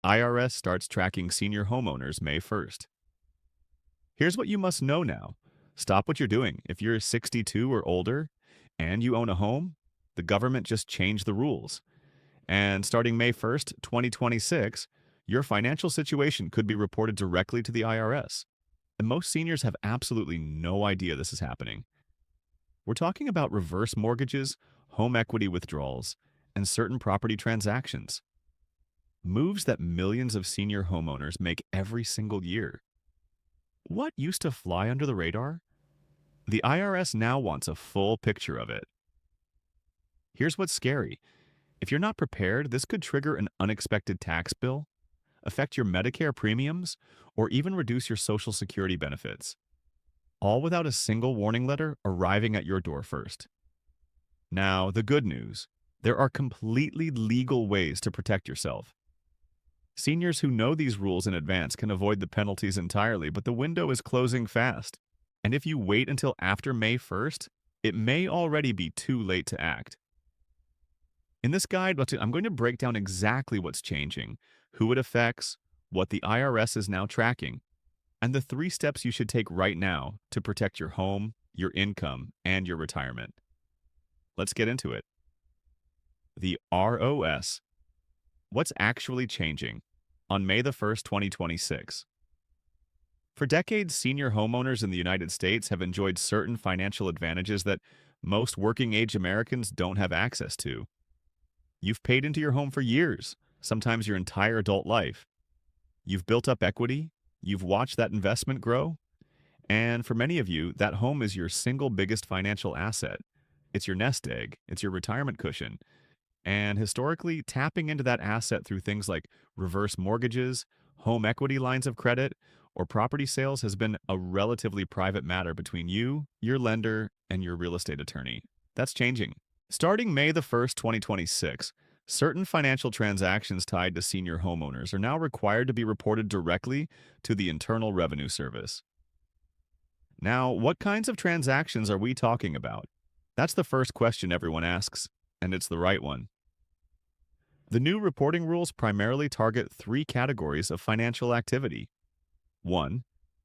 IRS starts tracking senior homeowners May 1st. Here's what you must know now. Stop what you're doing. If you're 62 or older and you own a home, the government just changed the rules. And starting May 1st, 2026, your financial situation could be reported directly to the IRS. And most seniors have absolutely no idea this is happening. We're talking about reverse mortgages, home equity withdrawals, and certain property transactions. Moves that millions of senior homeowners make every single year. What used to fly under the radar? The IRS now wants a full picture of it. Here's what's scary. If you're not prepared, this could trigger an unexpected tax bill, affect your Medicare premiums, or even reduce your Social Security benefits, all without a single warning letter arriving at your door first. Now, the good news. There are completely legal ways to protect yourself. Seniors who know these rules in advance can avoid the penalties entirely, but the window is closing fast. And if you wait until after May 1st, it may already be too late to act. In this guide, I'm going to break down exactly what's changing, who it affects, what the IRS is now tracking, and the 3 steps you should take right now to protect your home, your income, and your retirement. Let's get into it. The ROS. What's actually changing? On May the 1st, 2026. For decades, senior homeowners in the United States have enjoyed certain financial advantages that most working-age Americans don't have access to. You've paid into your home for years, sometimes your entire adult life. You've built up equity, you've watched that investment grow, and for many of you, that home is your single biggest financial asset. It's your nest egg, it's your retirement cushion. And historically, tapping into that asset through things like reverse mortgages, home equity lines of credit, or property sales has been a relatively private matter between you, your lender, and your real estate attorney. That's changing. Starting May the 1st, 2026, certain financial transactions tied to senior homeowners are now required to be reported directly to the Internal Revenue Service. Now, what kinds of transactions are we talking about? That's the first question everyone asks, and it's the right one. The new reporting rules primarily target 3 categories of financial activity. 1.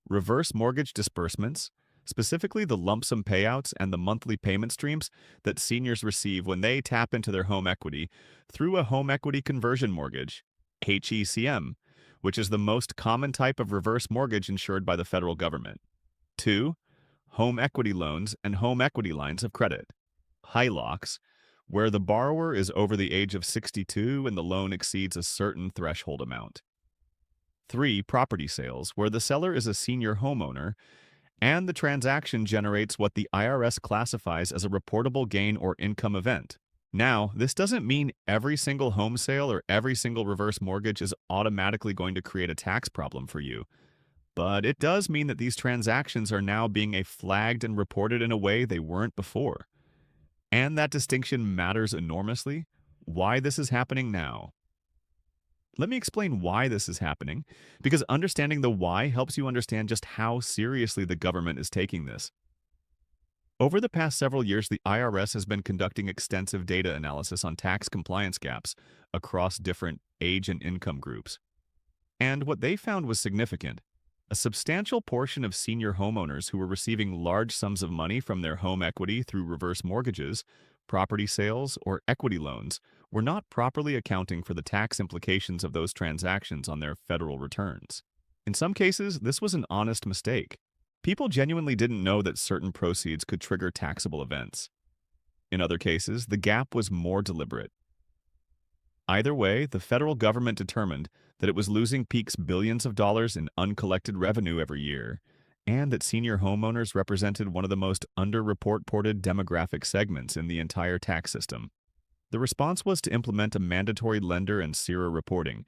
Reverse mortgage disbursements, specifically the lump sum payouts and the monthly payment streams that seniors receive when they tap into their home equity through a home equity conversion mortgage, HECM, which is the most common type of reverse mortgage insured by the federal government. 2. Home equity loans and home equity lines of credit, HELOCs, where the borrower is over the age of 62 and the loan exceeds a certain threshold amount. 3. Property sales, where the seller is a senior homeowner and the transaction generates what the IRS classifies as a reportable gain or income event. Now, this doesn't mean every single home sale or every single reverse mortgage is automatically going to create a tax problem for you. But it does mean that these transactions are now being flagged and reported in a way they weren't before. And that distinction matters enormously. Why this is happening now? Let me explain why this is happening, because understanding the why helps you understand just how seriously the government is taking this. Over the past several years, the IRS has been conducting extensive data analysis on tax compliance gaps across different age and income groups. And what they found was significant. A substantial portion of senior homeowners who were receiving large sums of money from their home equity through reverse mortgages, property sales, or equity loans were not properly accounting for the tax implications of those transactions on their federal returns. In some cases, this was an honest mistake. People genuinely didn't know that certain proceeds could trigger taxable events. In other cases, the gap was more deliberate. Either way, the federal government determined that it was losing Peak's billions of dollars in uncollected revenue every year, and that senior homeowners represented one of the most underreported demographic segments in the entire tax system. The response was to implement a mandatory lender and SIRA reporting,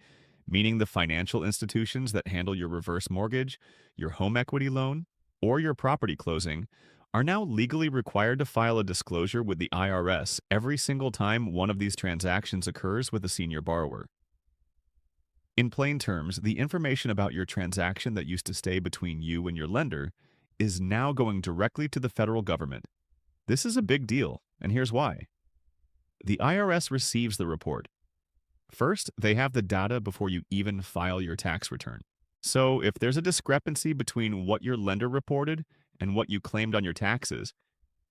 meaning the financial institutions that handle your reverse mortgage, your home equity loan, or your property closing are now legally required to file a disclosure with the IRS every single time one of these transactions occurs with a senior borrower. In plain terms, the information about your transaction that used to stay between you and your lender is now going directly to the federal government. This is a big deal, and here's why. The IRS receives the report. First, they have the data before you even file your tax return. So if there's a discrepancy between what your lender reported and what you claimed on your taxes,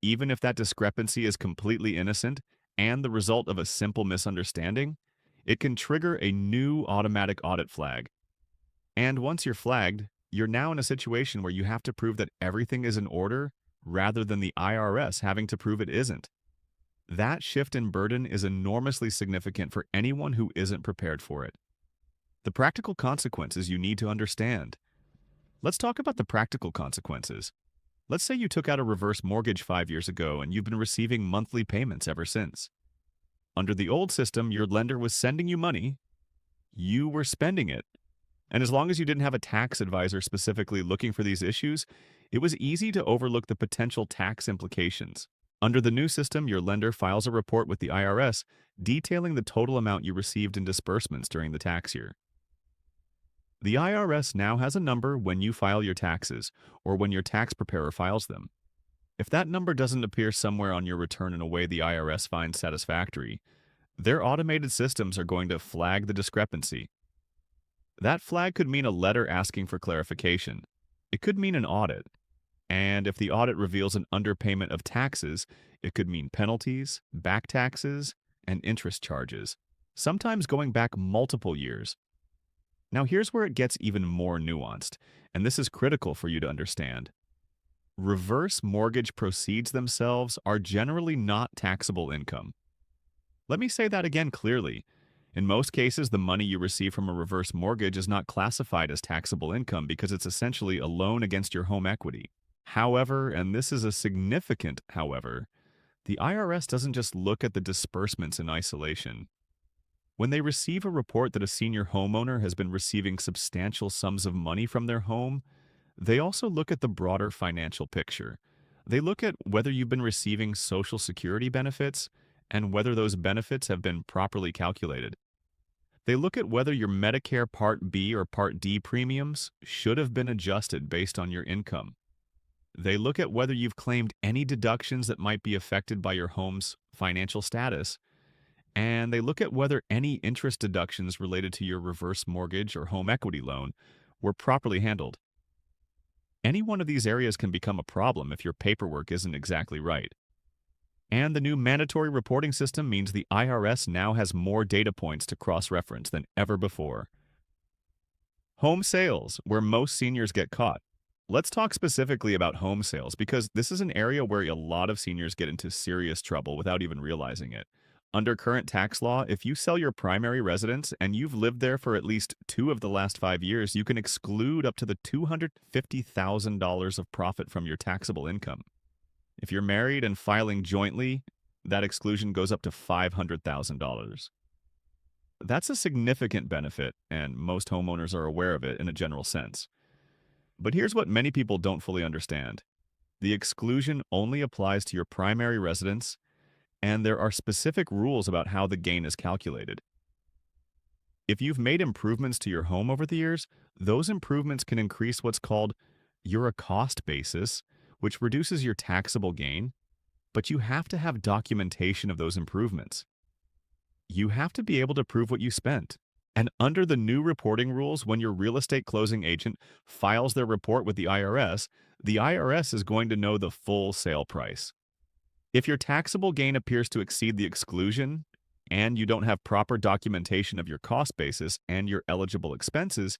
even if that discrepancy is completely innocent and the result of a simple misunderstanding, it can trigger a new automatic audit flag. And once you're flagged, you're now in a situation where you have to prove that everything is in order rather than the IRS having to prove it isn't. That shift in burden is enormously significant for anyone who isn't prepared for it. The practical consequences you need to understand. Let's talk about the practical consequences. Let's say you took out a reverse mortgage 5 years ago and you've been receiving monthly payments ever since. Under the old system, your lender was sending you money, you were spending it. And as long as you didn't have a tax advisor specifically looking for these issues, it was easy to overlook the potential tax implications. Under the new system, your lender files a report with the IRS detailing the total amount you received in disbursements during the tax year. The IRS now has a number when you file your taxes or when your tax preparer files them. If that number doesn't appear somewhere on your return in a way the IRS finds satisfactory, their automated systems are going to flag the discrepancy. That flag could mean a letter asking for clarification. It could mean an audit. And if the audit reveals an underpayment of taxes, it could mean penalties, back taxes, and interest charges, sometimes going back multiple years. Now here's where it gets even more nuanced, and this is critical for you to understand. Reverse mortgage proceeds themselves are generally not taxable income. Let me say that again clearly. In most cases, the money you receive from a reverse mortgage is not classified as taxable income because it's essentially a loan against your home equity. However, and this is a significant however, the IRS doesn't just look at the disbursements in isolation. When they receive a report that a senior homeowner has been receiving substantial sums of money from their home, they also look at the broader financial picture. They look at whether you've been receiving Social Security benefits and whether those benefits have been properly calculated. They look at whether your Medicare Part B or Part D premiums should have been adjusted based on your income. They look at whether you've claimed any deductions that might be affected by your home's financial status, and they look at whether any interest deductions related to your reverse mortgage or home equity loan were properly handled. Any one of these areas can become a problem if your paperwork isn't exactly right. And the new mandatory reporting system means the IRS now has more data points to cross-reference than ever before. Home sales, where most seniors get caught. Let's talk specifically about home sales because this is an area where a lot of seniors get into serious trouble without even realizing it. Under current tax law, if you sell your primary residence and you've lived there for at least 2 of the last 5 years, you can exclude up to the $250,000 of profit from your taxable income. If you're married and filing jointly, that exclusion goes up to $500,000. That's a significant benefit, and most homeowners are aware of it in a general sense. But here's what many people don't fully understand. The exclusion only applies to your primary residence, and there are specific rules about how the gain is calculated. If you've made improvements to your home over the years, those improvements can increase what's called your cost basis, which reduces your taxable gain, but you have to have documentation of those improvements. You have to be able to prove what you spent. And under the new reporting rules, when your real estate closing agent files their report with the IRS is going to know the full sale price. If your taxable gain appears to exceed the exclusion, and you don't have proper documentation of your cost basis and your eligible expenses,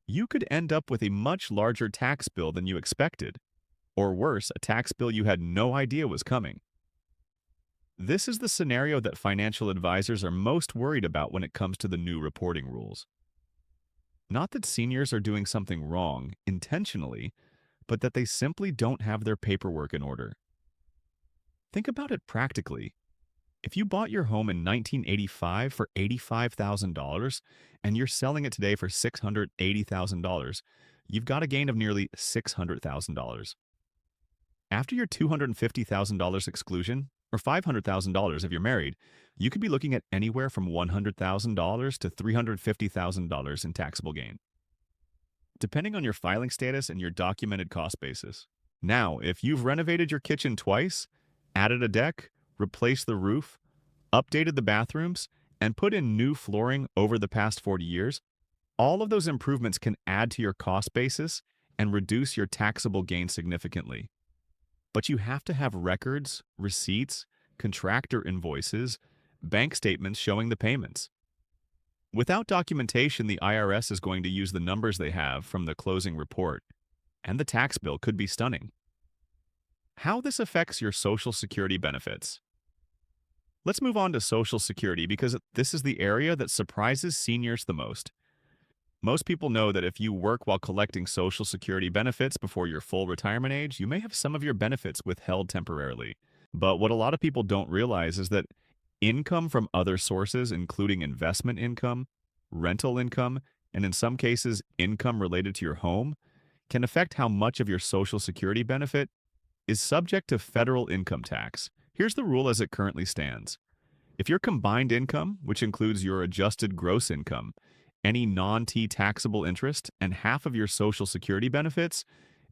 you could end up with a much larger tax bill than you expected. Or worse, a tax bill you had no idea was coming. This is the scenario that financial advisors are most worried about when it comes to the new reporting rules. Not that seniors are doing something wrong intentionally, but that they simply don't have their paperwork in order. Think about it practically. If you bought your home in 1985 for $85,000 and you're selling it today for $680,000, you've got a gain of nearly $600,000. After your $250,000 exclusion, or $500,000 if you're married, you could be looking at anywhere from $100,000 to $350,000 in taxable gain, depending on your filing status and your documented cost basis. Now, if you've renovated your kitchen twice, added a deck, replaced the roof, updated the bathrooms, and put in new flooring over the past 40 years, all of those improvements can add to your cost basis and reduce your taxable gain significantly. But you have to have records, receipts, contractor invoices, bank statements showing the payments. Without documentation, the IRS is going to use the numbers they have from the closing report, and the tax bill could be stunning. How this affects your Social Security benefits. Let's move on to Social Security because this is the area that surprises seniors the most. Most people know that if you work while collecting Social Security benefits before your full retirement age, you may have some of your benefits withheld temporarily. But what a lot of people don't realize is that income from other sources, including investment income, rental income, and in some cases, income related to your home, can affect how much of your Social Security benefit is subject to federal income tax. Here's the rule as it currently stands. If your combined income, which includes your adjusted gross income, any non-T taxable interest, and half of your Social Security benefits,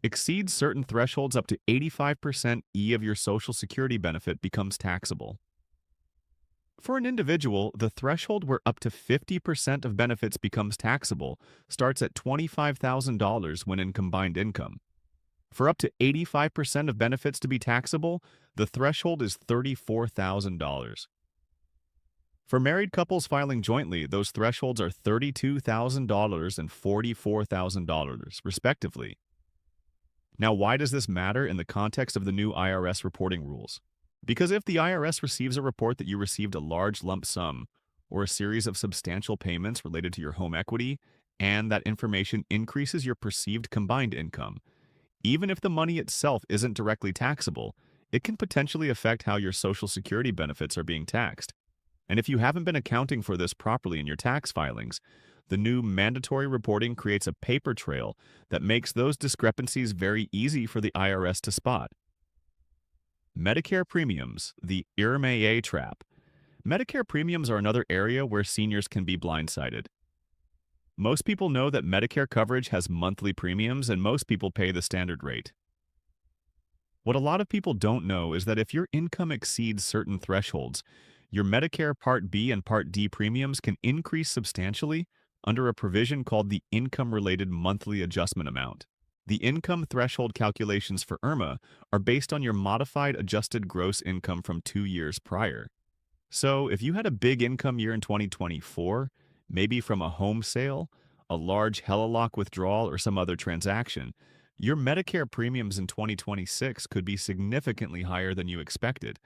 exceeds certain thresholds up to 85% E of your Social Security benefit becomes taxable. For an individual, the threshold where up to 50% of benefits becomes taxable starts at $25,000 when in combined income. For up to 85% of benefits to be taxable, the threshold is $34,000. For married couples filing jointly, those thresholds are $32,000 and $44,000, respectively. Now, why does this matter in the context of the new IRS reporting rules? Because if the IRS receives a report that you received a large lump sum or a series of substantial payments related to your home equity, and that information increases your perceived combined income, even if the money itself isn't directly taxable, it can potentially affect how your Social Security benefits are being taxed. And if you haven't been accounting for this properly in your tax filings, the new mandatory reporting creates a paper trail that makes those discrepancies very easy for the IRS to spot. Medicare premiums, the IRMAA trap. Medicare premiums are another area where seniors can be blindsided. Most people know that Medicare coverage has monthly premiums and most people pay the standard rate. What a lot of people don't know is that if your income exceeds certain thresholds, your Medicare Part B and Part D premiums can increase substantially under a provision called the Income-Related Monthly Adjustment Amount. The income threshold calculations for IRMA are based on your modified adjusted gross income from 2 years prior. So if you had a big income year in 2024, maybe from a home sale, a large HELOC withdrawal, or some other transaction, your Medicare premiums in 2026 could be significantly higher than you expected.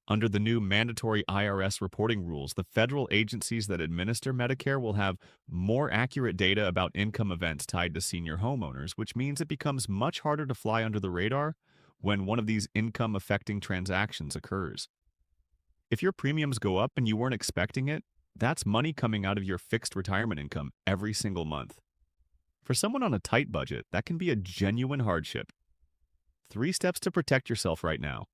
Under the new mandatory IRS reporting rules, the federal agencies that administer Medicare will have more accurate data about income events tied to senior homeowners, which means it becomes much harder to fly under the radar when one of these income-affecting transactions occurs. If your premiums go up and you weren't expecting it, that's money coming out of your fixed retirement income every single month. For someone on a tight budget, that can be a genuine hardship. 3 steps to protect yourself right now.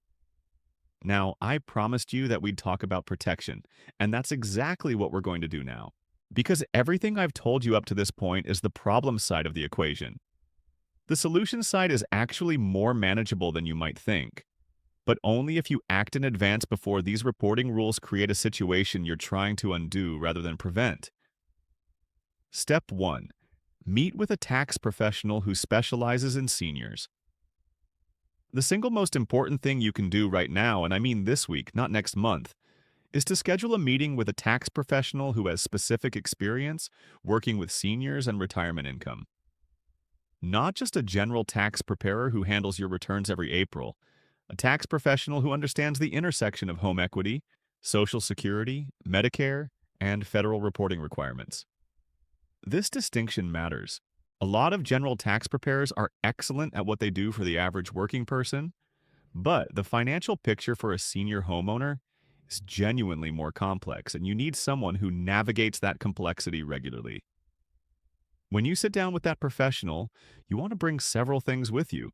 Now, I promised you that we'd talk about protection, and that's exactly what we're going to do now. Because everything I've told you up to this point is the problem side of the equation. The solution side is actually more manageable than you might think, but only if you act in advance before these reporting rules create a situation you're trying to undo rather than prevent. Step 1. Meet with a tax professional who specializes in seniors. The single most important thing you can do right now, and I mean this week, not next month, is to schedule a meeting with a tax professional who has specific experience working with seniors and retirement income. Not just a general tax preparer who handles your returns every April, a tax professional who understands the intersection of home equity, Social Security, Medicare, and federal reporting requirements. This distinction matters. A lot of general tax preparers are excellent at what they do for the average working person, but the financial picture for a senior homeowner is genuinely more complex, and you need someone who navigates that complexity regularly. When you sit down with that professional, you want to bring several things with you: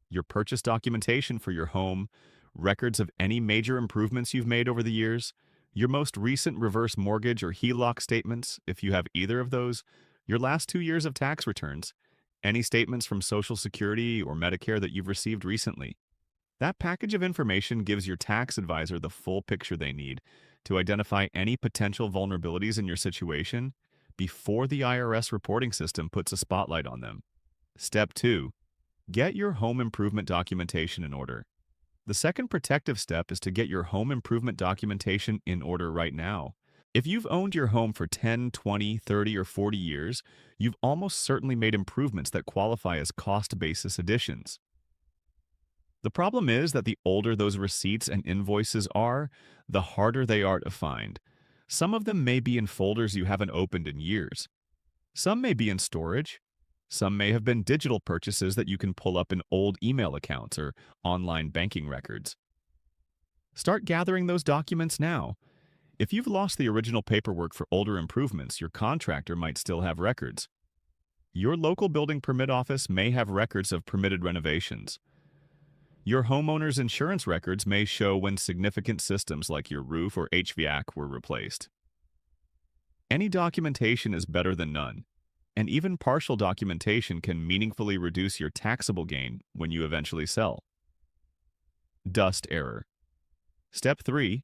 your purchase documentation for your home, records of any major improvements you've made over the years, your most recent reverse mortgage or HELOC statements, if you have either of those, your last 2 years of tax returns, any statements from Social Security or Medicare that you've received recently. That package of information gives your tax advisor the full picture they need to identify any potential vulnerabilities in your situation before the IRS reporting system puts a spotlight on them. Step 2. Get your home improvement documentation in order. The second protective step is to get your home improvement documentation in order right now. If you've owned your home for 10, 20, 30, or 40 years, you've almost certainly made improvements that qualify as cost-basis additions. The problem is that the older those receipts and invoices are, the harder they are to find. Some of them may be in folders you haven't opened in years. Some may be in storage. Some may have been digital purchases that you can pull up in old email accounts or online banking records. Start gathering those documents now. If you've lost the original paperwork for older improvements, your contractor might still have records. Your local building permit office may have records of permitted renovations. Your homeowner's insurance records may show when significant systems like your roof or HVAC were replaced. Any documentation is better than none, and even partial documentation can meaningfully reduce your taxable gain when you eventually sell. Dust error. Step 3.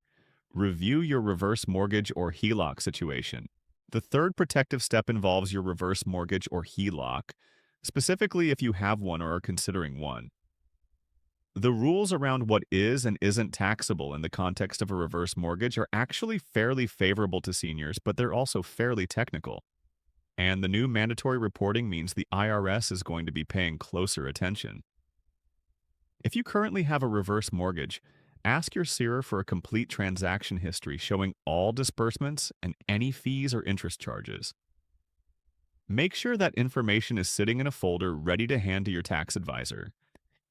Review your reverse mortgage or HELOC situation. The third protective step involves your reverse mortgage or HELOC, specifically if you have one or are considering one. The rules around what is and isn't taxable in the context of a reverse mortgage are actually fairly favorable to seniors, but they're also fairly technical. And the new mandatory reporting means the IRS is going to be paying closer attention. If you currently have a reverse mortgage, ask your CIRA for a complete transaction history showing all disbursements and any fees or interest charges. Make sure that information is sitting in a folder ready to hand to your tax advisor.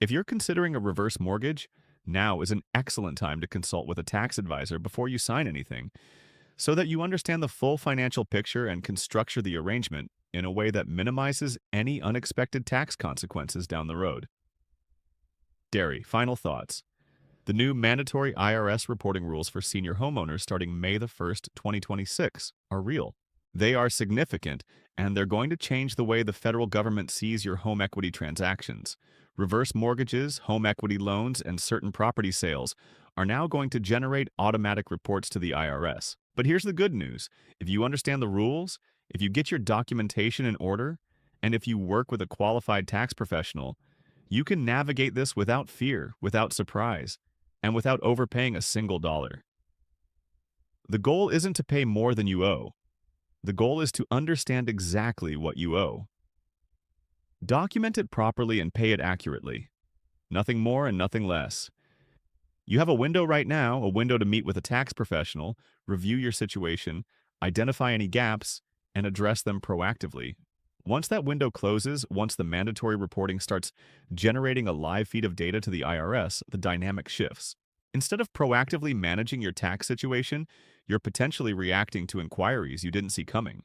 If you're considering a reverse mortgage, now is an excellent time to consult with a tax advisor before you sign anything, so that you understand the full financial picture and can structure the arrangement in a way that minimizes any unexpected tax consequences down the road. Derry, final thoughts. The new mandatory IRS reporting rules for senior homeowners starting May the 1st, 2026 are real. They are significant, and they're going to change the way the federal government sees your home equity transactions. Reverse mortgages, home equity loans, and certain property sales are now going to generate automatic reports to the IRS. But here's the good news. If you understand the rules, if you get your documentation in order, and if you work with a qualified tax professional, you can navigate this without fear, without surprise, and without overpaying a single dollar. The goal isn't to pay more than you owe. The goal is to understand exactly what you owe. Document it properly and pay it accurately. Nothing more and nothing less. You have a window right now, a window to meet with a tax professional, review your situation, identify any gaps, and address them proactively. Once that window closes, once the mandatory reporting starts generating a live feed of data to the IRS, the dynamic shifts. Instead of proactively managing your tax situation, you're potentially reacting to inquiries you didn't see coming.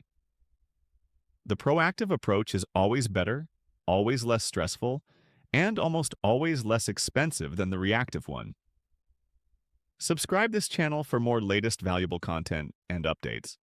The proactive approach is always better, always less stressful, and almost always less expensive than the reactive one. Subscribe this channel for more latest valuable content and updates.